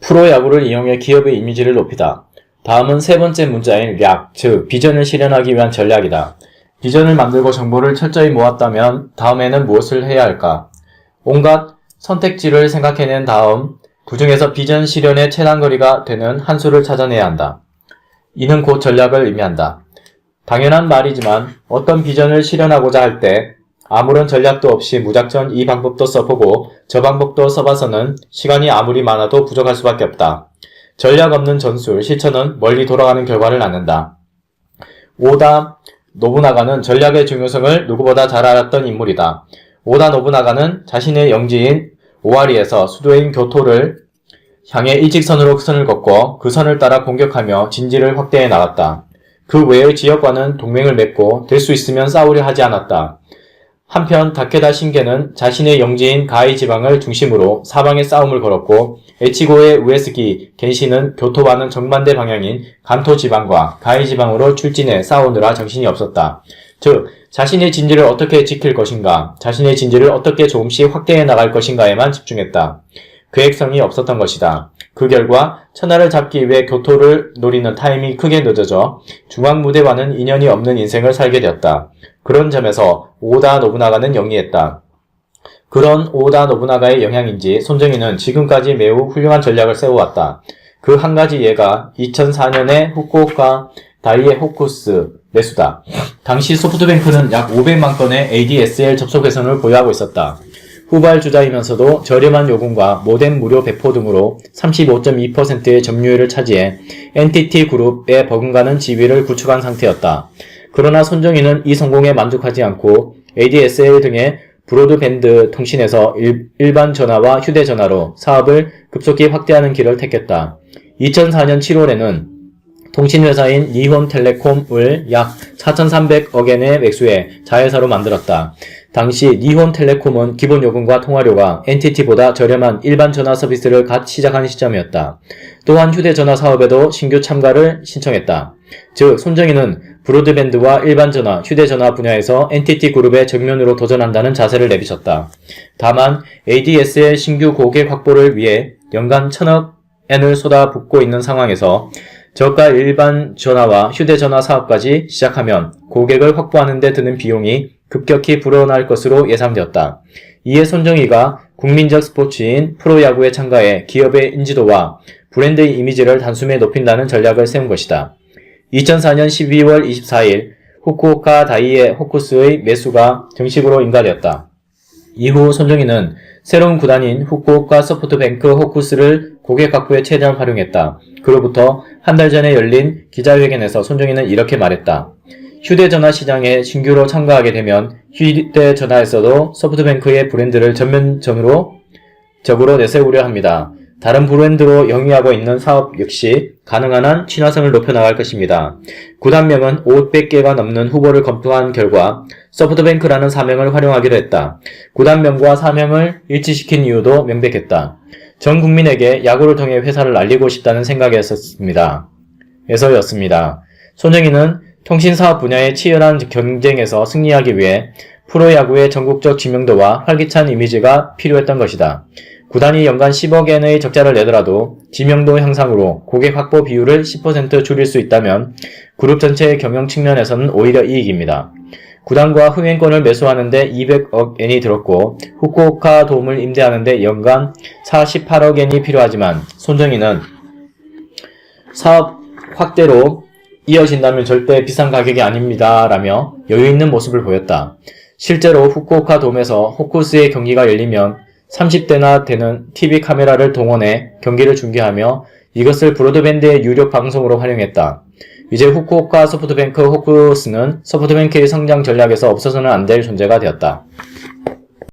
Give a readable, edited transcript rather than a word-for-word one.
프로야구를 이용해 기업의 이미지를 높이다. 다음은 세 번째 문자인 략, 즉 비전을 실현하기 위한 전략이다. 비전을 만들고 정보를 철저히 모았다면 다음에는 무엇을 해야 할까? 온갖 선택지를 생각해낸 다음 그 중에서 비전 실현의 최단 거리가 되는 한 수를 찾아내야 한다. 이는 곧 전략을 의미한다. 당연한 말이지만 어떤 비전을 실현하고자 할 때 아무런 전략도 없이 무작정 이 방법도 써보고 저 방법도 써봐서는 시간이 아무리 많아도 부족할 수밖에 없다. 전략 없는 전술, 실천은 멀리 돌아가는 결과를 낳는다. 오다 노부나가는 전략의 중요성을 누구보다 잘 알았던 인물이다. 오다 노부나가는 자신의 영지인 오와리에서 수도인 교토를 향해 일직선으로 선을 긋고 그 선을 따라 공격하며 진지를 확대해 나갔다. 그 외의 지역과는 동맹을 맺고 될 수 있으면 싸우려 하지 않았다. 한편 다케다 신게는 자신의 영지인 가이 지방을 중심으로 사방에 싸움을 걸었고 에치고의 우에스기 겐시는 교토와는 정반대 방향인 간토 지방과 가이 지방으로 출진해 싸우느라 정신이 없었다. 즉 자신의 진지를 어떻게 지킬 것인가, 자신의 진지를 어떻게 조금씩 확대해 나갈 것인가에만 집중했다. 계획성이 없었던 것이다. 그 결과 천하를 잡기 위해 교토를 노리는 타임이 크게 늦어져 중앙무대와는 인연이 없는 인생을 살게 되었다. 그런 점에서 오다 노부나가는 영리했다. 그런 오다 노부나가의 영향인지 손정희는 지금까지 매우 훌륭한 전략을 세워왔다. 그 한 가지 예가 2004년의 후쿠오카 다이에 호쿠스 매수다. 당시 소프트뱅크는 약 500만 건의 ADSL 접속 회선을 보유하고 있었다. 후발주자이면서도 저렴한 요금과 모뎀 무료 배포 등으로 35.2%의 점유율을 차지해 NTT 그룹에 버금가는 지위를 구축한 상태였다. 그러나 손정희는 이 성공에 만족하지 않고 ADSL 등의 브로드밴드 통신에서 일반 전화와 휴대전화로 사업을 급속히 확대하는 길을 택했다. 2004년 7월에는 통신회사인 니혼텔레콤을 약 4,300억엔에 매수해 자회사로 만들었다. 당시 니혼텔레콤은 기본요금과 통화료가 NTT보다 저렴한 일반 전화 서비스를 갓 시작한 시점이었다. 또한 휴대전화 사업에도 신규 참가를 신청했다. 즉 손정희는 브로드밴드와 일반 전화, 휴대전화 분야에서 NTT 그룹의 정면으로 도전한다는 자세를 내비쳤다. 다만 ADSL 신규 고객 확보를 위해 연간 1,000억엔을 쏟아붓고 있는 상황에서 저가 일반 전화와 휴대전화 사업까지 시작하면 고객을 확보하는 데 드는 비용이 급격히 불어날 것으로 예상되었다. 이에 손정희가 국민적 스포츠인 프로야구에 참가해 기업의 인지도와 브랜드의 이미지를 단숨에 높인다는 전략을 세운 것이다. 2004년 12월 24일 후쿠오카 다이에 호쿠스의 매수가 정식으로 인가되었다. 이후 손정희는 새로운 구단인 후쿠오카 소프트뱅크 호쿠스를 고객 확보에 최대한 활용했다. 그로부터 한 달 전에 열린 기자회견에서 손정희는 이렇게 말했다. 휴대전화 시장에 신규로 참가하게 되면 휴대전화에서도 소프트뱅크의 브랜드를 전면적으로 내세우려 합니다. 다른 브랜드로 영위하고 있는 사업 역시 가능한 한 친화성을 높여나갈 것입니다. 구단명은 500개가 넘는 후보를 검토한 결과 소프트뱅크라는 사명을 활용하기로 했다. 구단명과 사명을 일치시킨 이유도 명백했다. 전 국민에게 야구를 통해 회사를 알리고 싶다는 생각이었습니다. 손정희는 통신사업 분야의 치열한 경쟁에서 승리하기 위해 프로야구의 전국적知名도와 활기찬 이미지가 필요했던 것이다. 구단이 연간 10억엔의 적자를 내더라도 지명도 향상으로 고객 확보 비율을 10% 줄일 수 있다면 그룹 전체의 경영 측면에서는 오히려 이익입니다. 구단과 흥행권을 매수하는데 200억엔이 들었고 후쿠오카 돔을 임대하는데 연간 48억엔이 필요하지만 손정희는 사업 확대로 이어진다면 절대 비싼 가격이 아닙니다 라며 여유있는 모습을 보였다. 실제로 후쿠오카 돔에서 호쿠스의 경기가 열리면 30대나 되는 TV 카메라를 동원해 경기를 중계하며 이것을 브로드밴드의 유력 방송으로 활용했다. 이제 후쿠오카 소프트뱅크 호쿠스는 소프트뱅크의 성장 전략에서 없어서는 안 될 존재가 되었다.